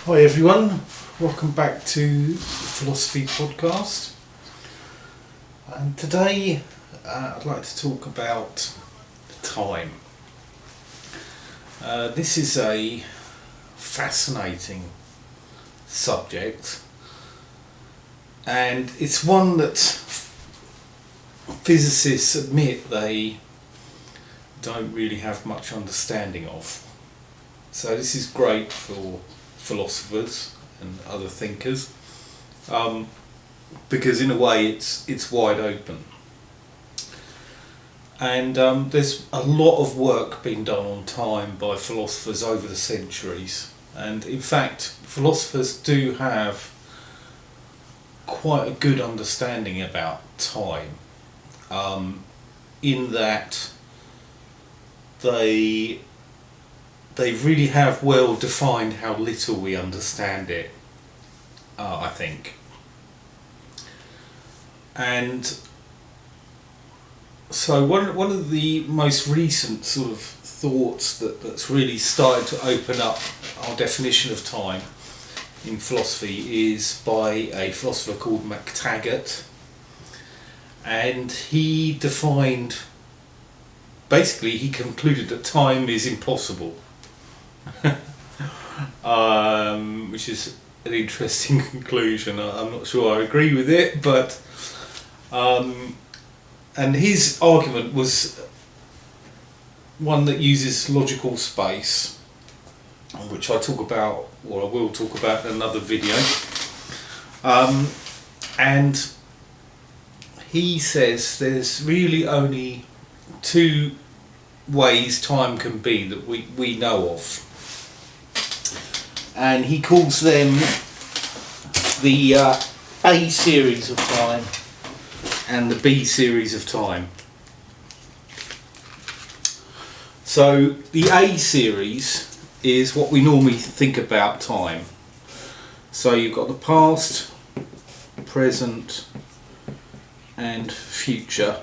Hi everyone, welcome back to the Philosophy Podcast. And today I'd like to talk about time. This is a fascinating subject, and it's one that physicists admit they don't really have much understanding of. So this is great for philosophers and other thinkers, because in a way it's wide open, and there's a lot of work being done on time by philosophers over the centuries, and in fact philosophers do have quite a good understanding about time, in that they really have well defined how little we understand it, I think. And so one of the most recent sort of thoughts that's really started to open up our definition of time in philosophy is by a philosopher called McTaggart, and he concluded that time is impossible. Which is an interesting conclusion. I'm not sure I agree with it, but and his argument was one that uses logical space, which I will talk about in another video, and he says there's really only two ways time can be that we know of, and he calls them the A series of time and the B series of time. So the A series is what we normally think about time. So you've got the past, present and future.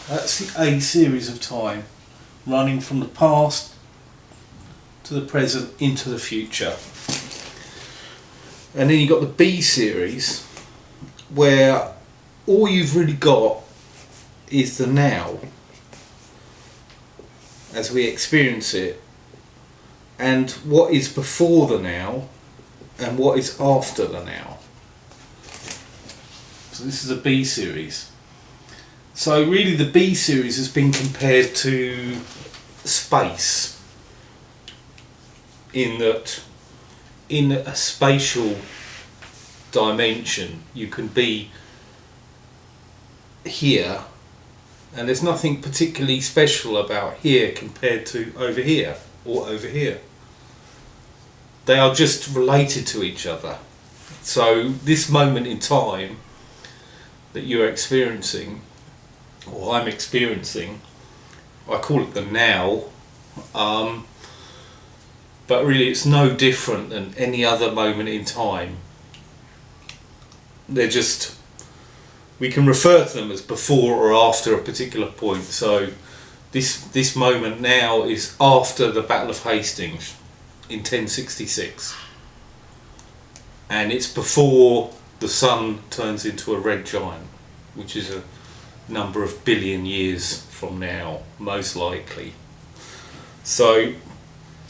That's the A series of time, running from the past to the present into the future. And then you've got the B series, where all you've really got is the now as we experience it, and what is before the now and what is after the now. So this is a B series. So really the B series has been compared to space, in that in a spatial dimension you can be here, and there's nothing particularly special about here compared to over here or over here. They are just related to each other. So this moment in time that you're experiencing, or I'm experiencing, I call it the now, but really it's no different than any other moment in time. They're just, we can refer to them as before or after a particular point. So this moment now is after the Battle of Hastings in 1066, and it's before the sun turns into a red giant, which is a number of billion years from now, most likely. So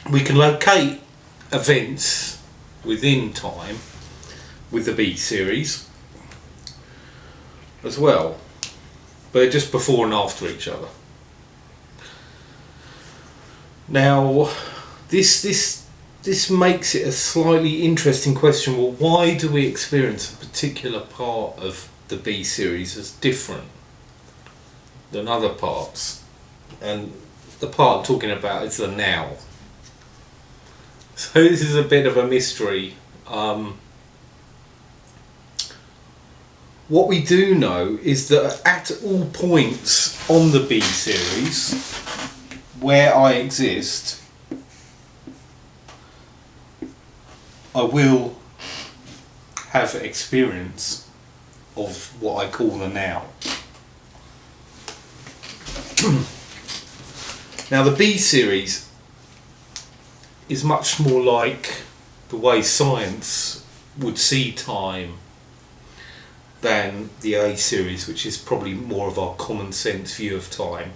we can locate events within time with the B series as well, but they're just before and after each other. Now this makes it a slightly interesting question. Well, why do we experience a particular part of the B series as different than other parts? And the part I'm talking about is the now. So this is a bit of a mystery. What we do know is that at all points on the B series where I exist, I will have experience of what I call the now. Now the B series is much more like the way science would see time than the A series, which is probably more of our common sense view of time.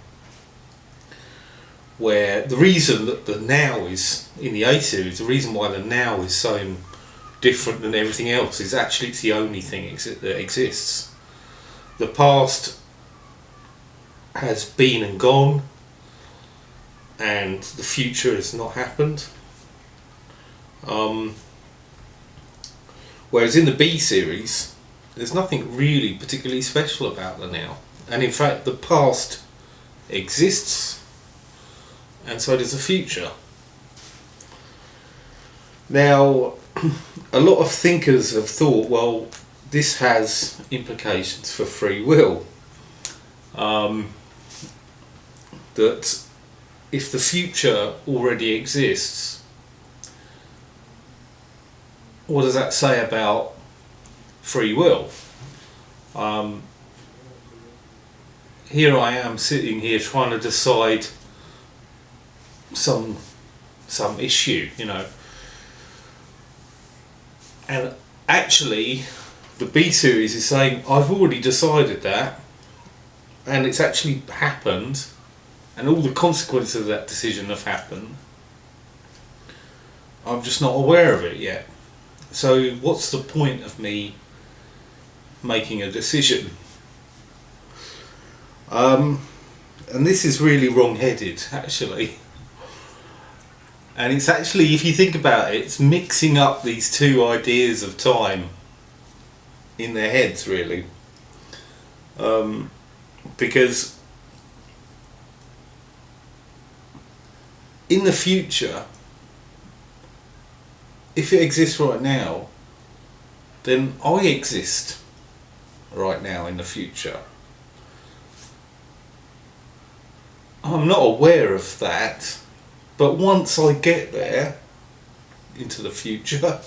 Where the reason that the now is in the A series, the reason why the now is so different than everything else is actually it's the only thing that exists. The past has been and gone, and the future has not happened. Whereas in the B series, there's nothing really particularly special about the now, and in fact the past exists, and so does the future. Now, a lot of thinkers have thought, well, this has implications for free will. That if the future already exists, what does that say about free will? Here I am sitting here trying to decide some issue, you know, and actually the B series is saying I've already decided that, and it's actually happened, and all the consequences of that decision have happened. I'm just not aware of it yet. So what's the point of me making a decision? And this is really wrong-headed, actually. And it's actually, if you think about it, it's mixing up these two ideas of time in their heads, really. Because in the future, if it exists right now, then I exist right now in the future. I'm not aware of that, but once I get there into the future,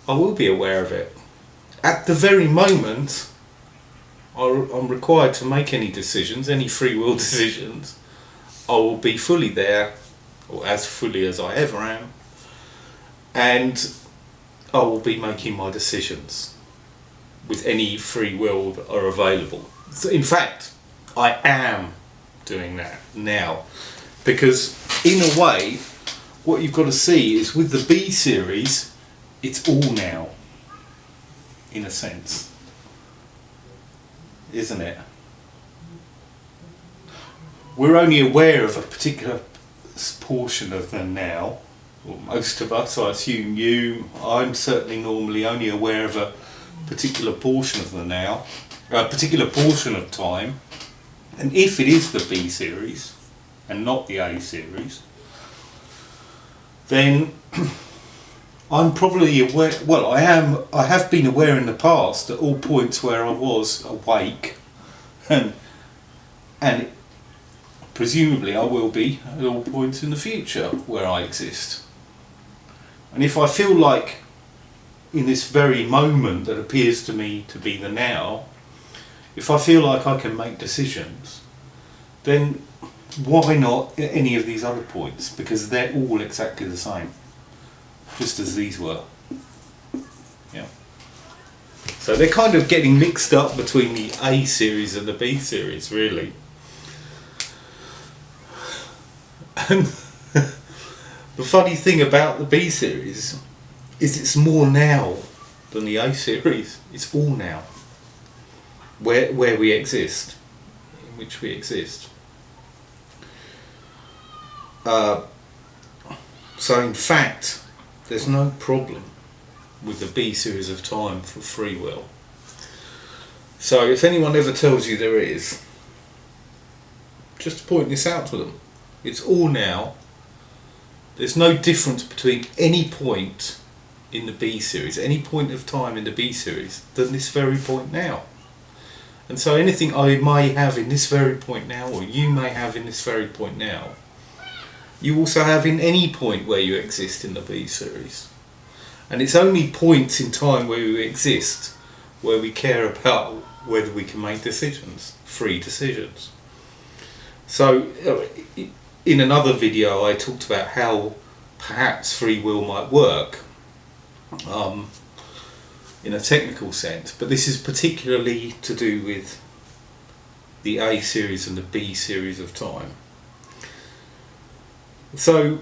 I will be aware of it. At the very moment I'm required to make any decisions, any free will decisions, I will be fully there, or as fully as I ever am, and I will be making my decisions with any free will that are available. So in fact, I am doing that now, because in a way what you've got to see is with the B series, it's all now, in a sense, isn't it? We're only aware of a particular portion of the now, or most of us, I assume you, I'm certainly normally only aware of a particular portion of the now, a particular portion of time. And if it is the B series and not the A series, then I'm probably aware, well, I have been aware in the past at all points where I was awake, and presumably I will be at all points in the future where I exist. And if I feel like in this very moment that appears to me to be the now, if I feel like I can make decisions, then why not at any of these other points? Because they're all exactly the same, just as these were. Yeah. So they're kind of getting mixed up between the A series and the B series, really. And the funny thing about the B series is it's more now than the A series. It's all now. Where we exist, in which we exist. So in fact, there's no problem with the B series of time for free will. So if anyone ever tells you there is, just point this out to them. It's all now. There's no difference between any point in the B series, any point of time in the B series, than this very point now. And so anything I may have in this very point now, or you may have in this very point now, you also have in any point where you exist in the B series. And it's only points in time where we exist where we care about whether we can make decisions, free decisions. So in another video I talked about how perhaps free will might work in a technical sense, but this is particularly to do with the A series and the B series of time. So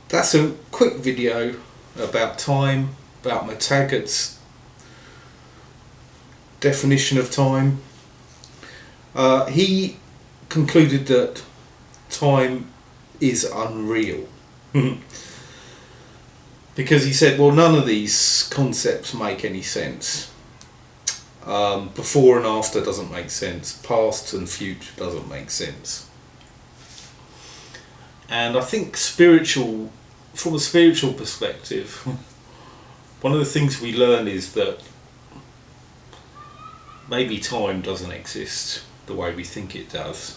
that's a quick video about time, about McTaggart's definition of time. He concluded that time is unreal because he said, well, none of these concepts make any sense. Before and after doesn't make sense, past and future doesn't make sense. And I think from a spiritual perspective, one of the things we learn is that maybe time doesn't exist the way we think it does.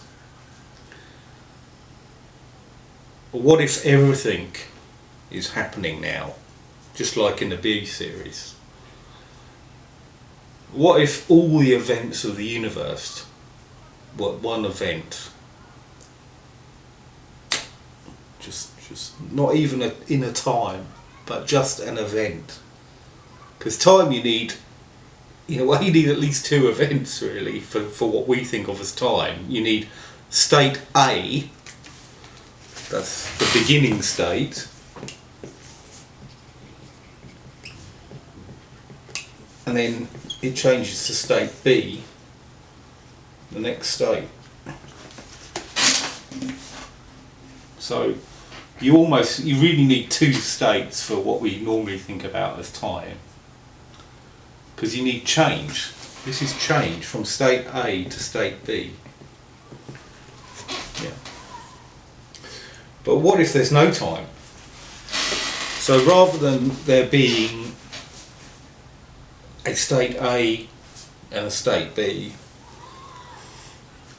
But what if everything is happening now, just like in the B series? What if all the events of the universe were one event? Just not even in a time, but just an event. Because time you need at least two events really for what we think of as time. You need state A, that's the beginning state, and then it changes to state B, the next state. So you really need two states for what we normally think about as time, because you need change. This is change from state A to state B. Yeah. But what if there's no time? So rather than there being a state A and a state B,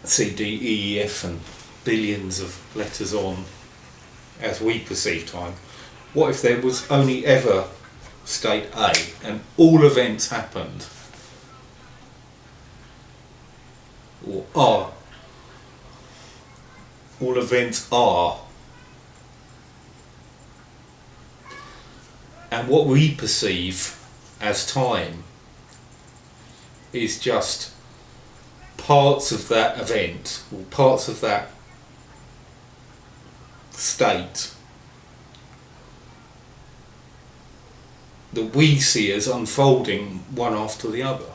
C, D, E, F and billions of letters on, as we perceive time, what if there was only ever state A and all events happened, or are, all events are, and what we perceive as time is just parts of that event or parts of that state that we see as unfolding one after the other.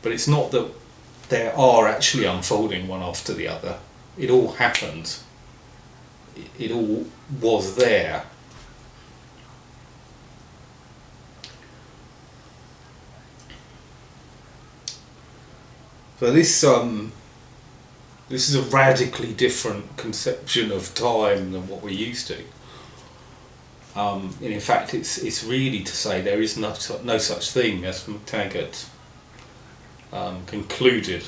But it's not that they are actually unfolding one after the other. It all happened. It all was there. So this is a radically different conception of time than what we're used to. And in fact, it's really to say there is no such thing as McTaggart concluded.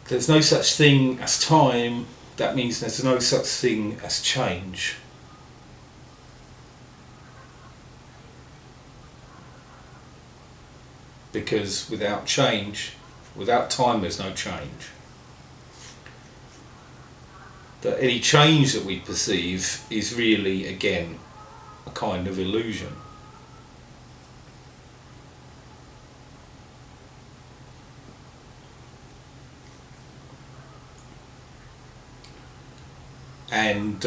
There's no such thing as time. That means there's no such thing as change. Because without change, without time, there's no change. That any change that we perceive is really, again, a kind of illusion. And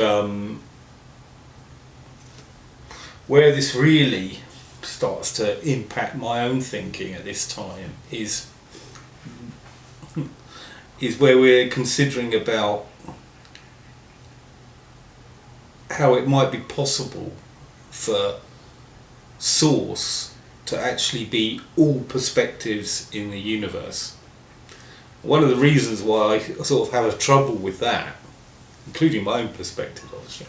where this really starts to impact my own thinking at this time is where we're considering about how it might be possible for source to actually be all perspectives in the universe. One of the reasons why I sort of have a trouble with that, including my own perspective obviously,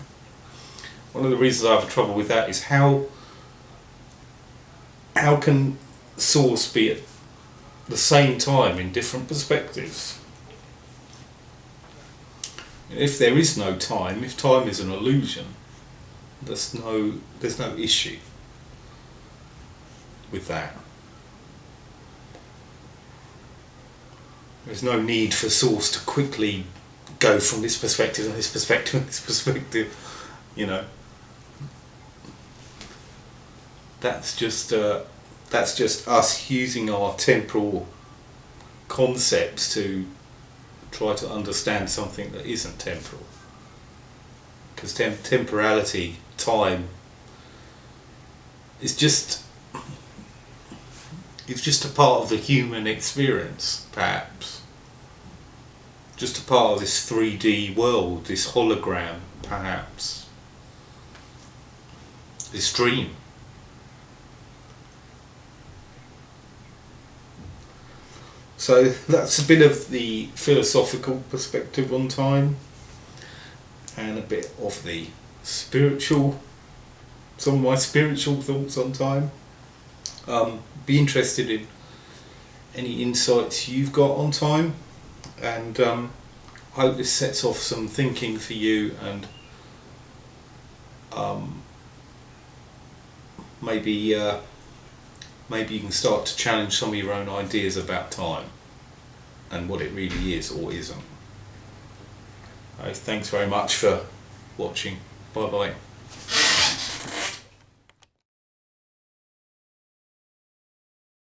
one of the reasons I have a trouble with that is how can source be at the same time in different perspectives? If there is no time, if time is an illusion, there's no issue with that. There's no need for source to quickly go from this perspective and this perspective and this perspective, you know. That's just us using our temporal concepts to try to understand something that isn't temporal. Because temporality, time, is just it's just a part of the human experience, perhaps. Just a part of this 3D world, this hologram, perhaps. This dream. So that's a bit of the philosophical perspective on time, and a bit of the spiritual, some of my spiritual thoughts on time. Be interested in any insights you've got on time, and I hope this sets off some thinking for you, and maybe you can start to challenge some of your own ideas about time and what it really is or isn't. Thanks very much for watching. Bye bye.